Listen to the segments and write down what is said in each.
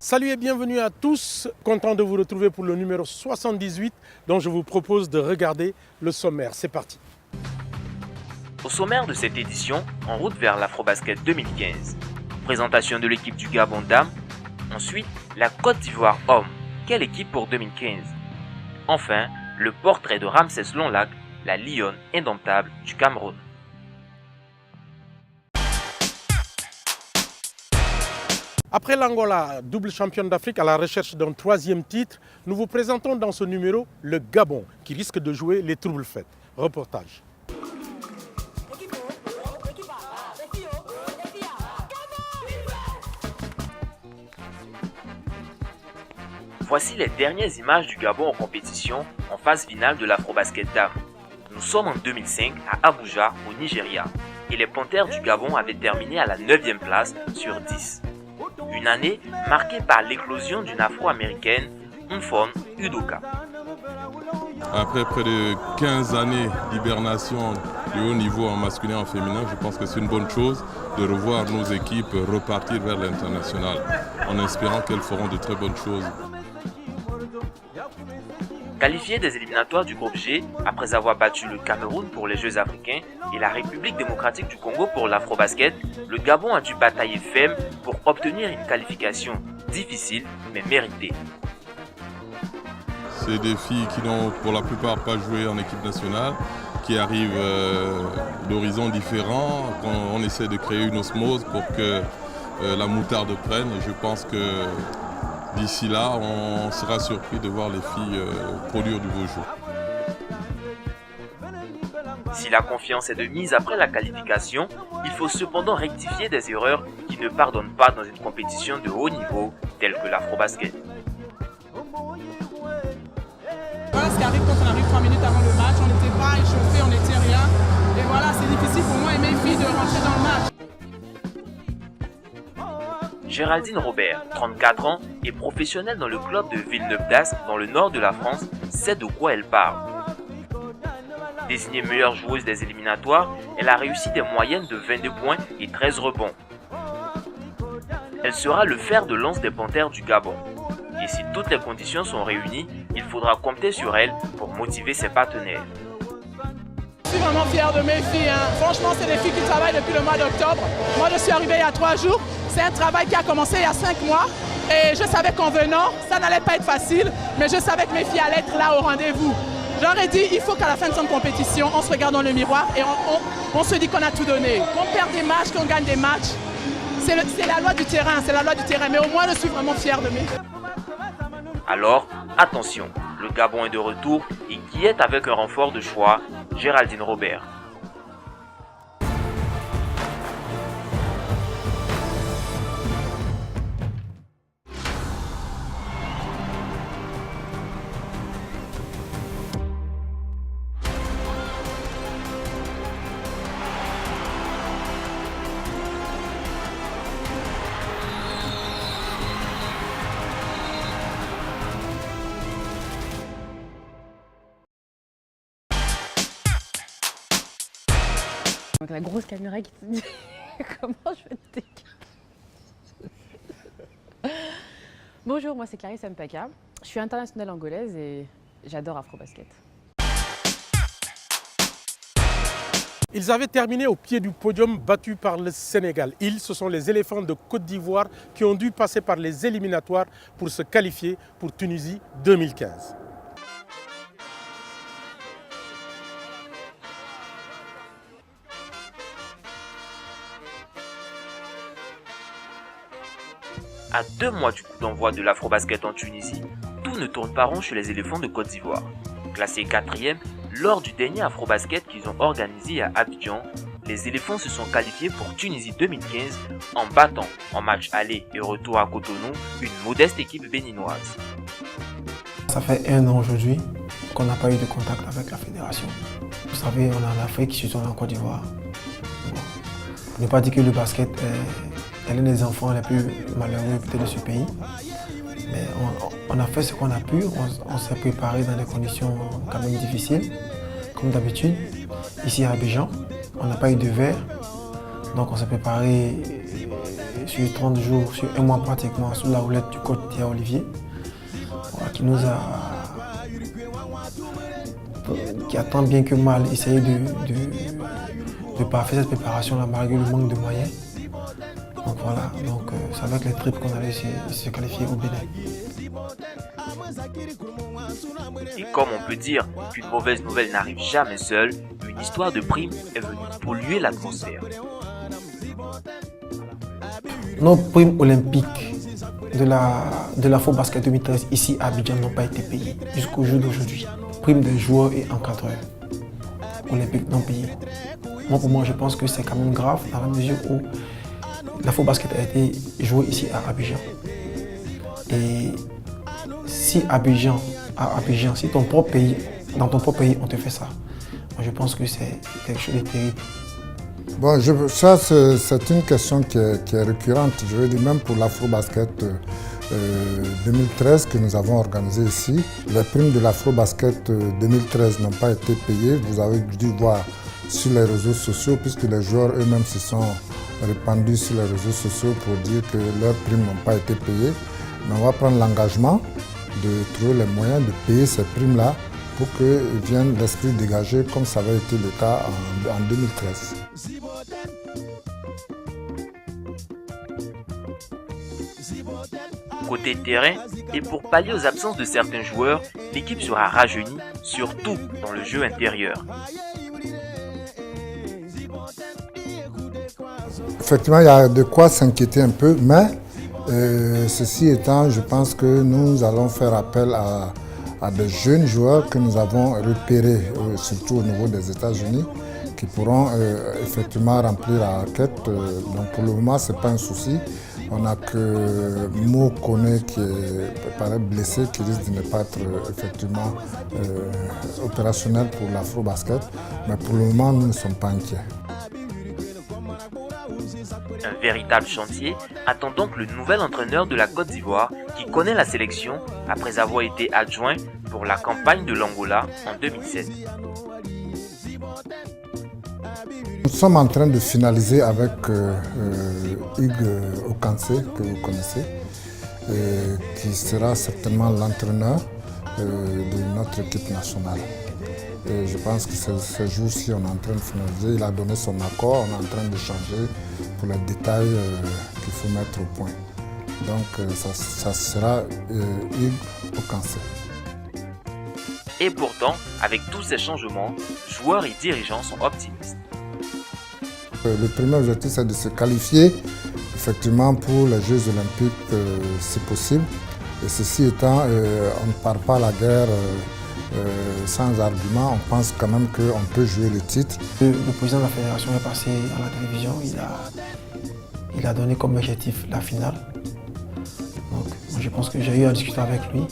Salut et bienvenue à tous, content de vous retrouver pour le numéro 78 dont je vous propose de regarder le sommaire. C'est parti. Au sommaire de cette édition, en route vers l'Afrobasket 2015. Présentation de l'équipe du Gabon Dames. Ensuite, la Côte d'Ivoire Hommes. Quelle équipe pour 2015? Enfin, le portrait de Ramsès Lonlac, la lionne indomptable du Cameroun. Après l'Angola, double championne d'Afrique à la recherche d'un troisième titre, nous vous présentons dans ce numéro le Gabon qui risque de jouer les troubles fêtes. Reportage. Voici les dernières images du Gabon en compétition en phase finale de l'Afrobasket Dames. Nous sommes en 2005 à Abuja, au Nigeria, et les Panthères du Gabon avaient terminé à la 9e place sur 10. Une année marquée par l'éclosion d'une Afro-américaine, Mfon Udoka. Après près de 15 années d'hibernation du haut niveau en masculin et en féminin, je pense que c'est une bonne chose de revoir nos équipes repartir vers l'international, en espérant qu'elles feront de très bonnes choses. Qualifié des éliminatoires du groupe G, après avoir battu le Cameroun pour les Jeux africains et la République démocratique du Congo pour l'Afrobasket, le Gabon a dû batailler ferme pour obtenir une qualification difficile mais méritée. C'est des filles qui n'ont pour la plupart pas joué en équipe nationale, qui arrivent d'horizons différents, on essaie de créer une osmose pour que la moutarde prenne, et je pense que d'ici là, on sera surpris de voir les filles produire du beau jeu. Si la confiance est de mise après la qualification, il faut cependant rectifier des erreurs qui ne pardonnent pas dans une compétition de haut niveau telle que l'Afrobasket. Voilà ce qui arrive quand on arrive 3 minutes avant le match, on n'était pas échauffé, on n'était rien. Et voilà, c'est difficile pour moi et mes filles de rentrer dans le match. Géraldine Robert, 34 ans, est professionnelle dans le club de Villeneuve-d'Ascq dans le nord de la France, sait de quoi elle parle. Désignée meilleure joueuse des éliminatoires, elle a réussi des moyennes de 22 points et 13 rebonds. Elle sera le fer de lance des Panthères du Gabon. Et si toutes les conditions sont réunies, il faudra compter sur elle pour motiver ses partenaires. Je suis vraiment fier de mes filles. Franchement, c'est des filles qui travaillent depuis le mois d'octobre. Moi, je suis arrivée il y a 3 jours. C'est un travail qui a commencé il y a 5 mois. Et je savais qu'en venant, ça n'allait pas être facile. Mais je savais que mes filles allaient être là au rendez-vous. J'aurais dit, il faut qu'à la fin de cette compétition, on se regarde dans le miroir et on se dit qu'on a tout donné. Qu'on perd des matchs, qu'on gagne des matchs. C'est la loi du terrain, c'est la loi du terrain. Mais au moins, je suis vraiment fier de mes filles. Alors, attention, le Gabon est de retour et qui est avec un renfort de choix, Géraldine Robert. Donc la grosse caméra qui te dit comment je vais te décrire. Bonjour, moi c'est Clarisse Mpaka. Je suis internationale angolaise et j'adore Afrobasket. Ils avaient terminé au pied du podium battu par le Sénégal. Ce sont les éléphants de Côte d'Ivoire qui ont dû passer par les éliminatoires pour se qualifier pour Tunisie 2015. À 2 mois du coup d'envoi de l'Afrobasket en Tunisie, tout ne tourne pas rond chez les éléphants de Côte d'Ivoire. Classés 4e, lors du dernier Afrobasket qu'ils ont organisé à Abidjan, les éléphants se sont qualifiés pour Tunisie 2015 en battant en match aller et retour à Cotonou une modeste équipe béninoise. Ça fait 1 an aujourd'hui qu'on n'a pas eu de contact avec la fédération. Vous savez, on est en Afrique, surtout en Côte d'Ivoire. Bon. Pour ne pas dire que le basket est l'un des enfants les plus malheureux peut-être de ce pays. Mais on a fait ce qu'on a pu, on s'est préparé dans des conditions quand même difficiles, comme d'habitude. Ici à Abidjan, on n'a pas eu de verre, Donc on s'est préparé sur 30 jours, sur un mois pratiquement, sous la houlette du coach Thierry Olivier, qui a tant bien que mal essayé de parfaire cette préparation-là malgré le manque de moyens. Donc voilà, c'est avec les tripes qu'on allait se qualifier au Bénin. Et comme on peut dire qu'une mauvaise nouvelle n'arrive jamais seule, une histoire de prime est venue polluer l'atmosphère. Nos primes olympiques de la FOBasket 2013 ici à Abidjan n'ont pas été payées jusqu'au jour d'aujourd'hui. Primes des joueurs et encadreurs olympiques non payés. Pour moi, je pense que c'est quand même grave dans la mesure où la FOBasket a été jouée ici à Abidjan. Et si si ton propre pays, dans ton propre pays, on te fait ça, moi, je pense que c'est quelque chose de terrible. Bon, ça, c'est une question qui est récurrente. Je veux dire, même pour l'Afro-Basket 2013 que nous avons organisé ici, les primes de l'Afro-Basket 2013 n'ont pas été payées. Vous avez dû voir sur les réseaux sociaux, puisque les joueurs eux-mêmes se sont répandus sur les réseaux sociaux pour dire que leurs primes n'ont pas été payées. Mais on va prendre l'engagement de trouver les moyens de payer ces primes-là pour que vienne l'esprit dégagé comme ça avait été le cas en 2013. Côté terrain, et pour pallier aux absences de certains joueurs, l'équipe sera rajeunie, surtout dans le jeu intérieur. Effectivement, il y a de quoi s'inquiéter un peu, mais ceci étant, je pense que nous allons faire appel à des jeunes joueurs que nous avons repérés, surtout au niveau des États-Unis, qui pourront effectivement remplir la quête. Donc pour le moment, ce n'est pas un souci. On n'a que Mo Kone qui paraît blessé, qui risque de ne pas être effectivement opérationnel pour l'Afro-Basket. Mais pour le moment, nous ne sommes pas inquiets. Un véritable chantier attend donc le nouvel entraîneur de la Côte d'Ivoire qui connaît la sélection après avoir été adjoint pour la campagne de l'Angola en 2007. Nous sommes en train de finaliser avec Hugues Okansé, que vous connaissez, qui sera certainement l'entraîneur de notre équipe nationale. Et je pense que ce jour-ci, on est en train de finaliser. Il a donné son accord, on est en train d'échanger pour les détails qu'il faut mettre au point. Donc ça sera Hugues Okansé. Et pourtant, avec tous ces changements, joueurs et dirigeants sont optimistes. Le premier objectif, c'est de se qualifier effectivement pour les Jeux Olympiques si possible. Et ceci étant, on ne part pas à la guerre sans argument. On pense quand même qu'on peut jouer le titre. Le président de la fédération est passé à la télévision. Il a donné comme objectif la finale. Donc, je pense que j'ai eu à discuter avec lui.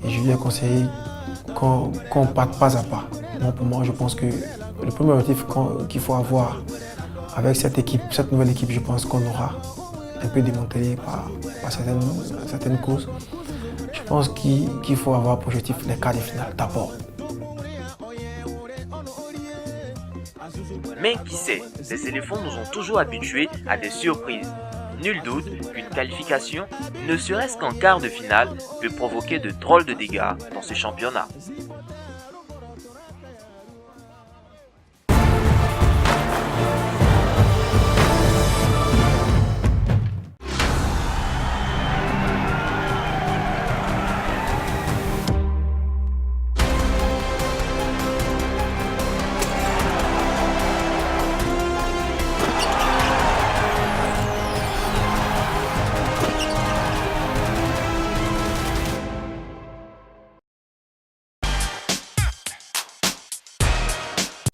Et je lui ai conseillé qu'on parte pas à pas. Donc, pour moi, je pense que le premier objectif qu'il faut avoir avec cette nouvelle équipe, je pense qu'on aura un peu démantelé par certaines causes. Je pense qu'il faut avoir pour objectif les quarts de finale d'abord. Mais qui sait, les éléphants nous ont toujours habitués à des surprises. Nul doute qu'une qualification, ne serait-ce qu'en quart de finale, peut provoquer de drôles de dégâts dans ce championnat.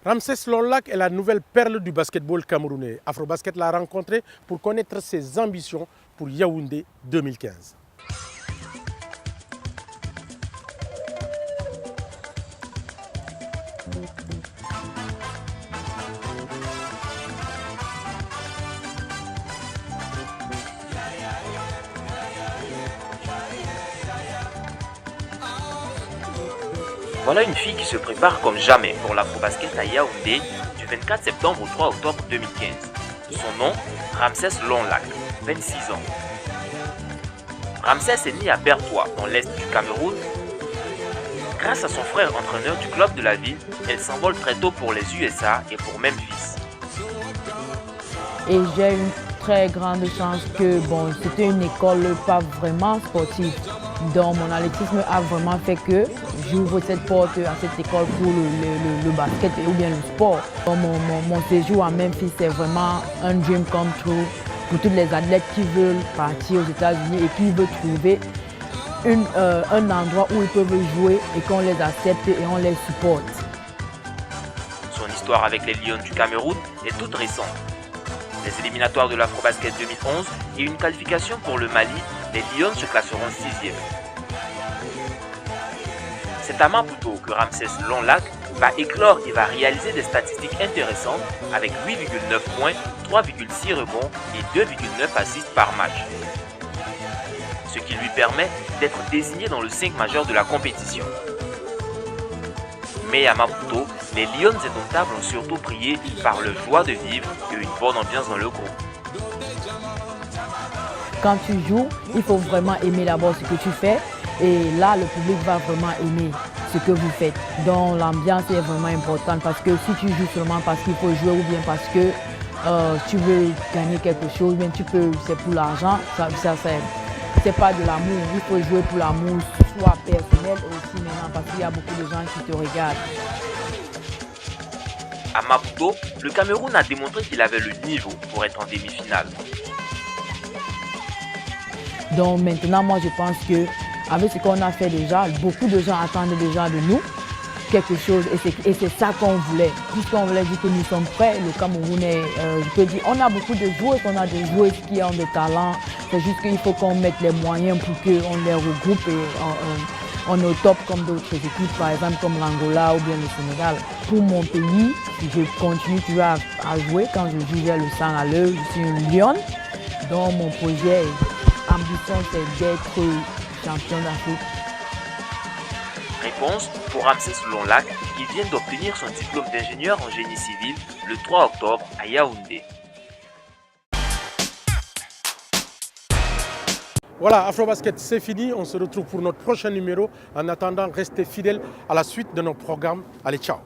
Ramsès Lolac est la nouvelle perle du basketball camerounais. Afrobasket l'a rencontré pour connaître ses ambitions pour Yaoundé 2015. Voilà une fille qui se prépare comme jamais pour l'Afrobasket à Yaoundé du 24 septembre au 3 octobre 2015. Son nom, Ramsès Longlac, 26 ans. Ramsès est né à Bertoua, dans l'est du Cameroun. Grâce à son frère entraîneur du club de la ville, elle s'envole très tôt pour les USA et pour Memphis. Et j'ai une très grande chance que c'était une école pas vraiment sportive. Donc mon athlétisme a vraiment fait que j'ouvre cette porte à cette école pour le basket ou bien le sport. Donc, mon séjour à Memphis, c'est vraiment un dream come true pour tous les athlètes qui veulent partir aux États-Unis et qui veulent trouver un endroit où ils peuvent jouer et qu'on les accepte et on les supporte. Son histoire avec les Lions du Cameroun est toute récente. Les éliminatoires de l'Afrobasket 2011 et une qualification pour le Mali, les Lions se classeront 6e. C'est à Maputo que Ramsès Longlac va éclore et va réaliser des statistiques intéressantes avec 8,9 points, 3,6 rebonds et 2,9 assists par match. Ce qui lui permet d'être désigné dans le 5 majeur de la compétition. Mais à Maputo, les Lions indomptables ont surtout brillé par leur joie de vivre et une bonne ambiance dans le groupe. Quand tu joues, il faut vraiment aimer d'abord ce que tu fais et là, le public va vraiment aimer ce que vous faites. Donc l'ambiance est vraiment importante parce que si tu joues seulement parce qu'il faut jouer ou bien parce que tu veux gagner quelque chose, bien c'est pour l'argent, c'est pas de l'amour. Il faut jouer pour l'amour, soit personnel et aussi maintenant parce qu'il y a beaucoup de gens qui te regardent. À Maputo, le Cameroun a démontré qu'il avait le niveau pour être en demi-finale. Donc maintenant, moi je pense que avec ce qu'on a fait déjà, beaucoup de gens attendent déjà de nous quelque chose et c'est ça qu'on voulait. Puisqu'on voulait dire que nous sommes prêts, le Cameroun est, je peux dire, on a beaucoup de joueurs, on a des joueurs qui ont de talent. C'est juste qu'il faut qu'on mette les moyens pour qu'on les regroupe et on est au top comme d'autres équipes, par exemple comme l'Angola ou bien le Sénégal. Pour mon pays, je continue toujours à jouer. Quand je joue, j'ai le sang à l'œil, je suis une lionne. Donc mon projet, ambition, c'est d'être champion d'Afrique. Réponse pour Ramsès Longlac qui vient d'obtenir son diplôme d'ingénieur en génie civil le 3 octobre à Yaoundé. Voilà, Afrobasket, c'est fini. On se retrouve pour notre prochain numéro. En attendant, restez fidèles à la suite de nos programmes. Allez, ciao!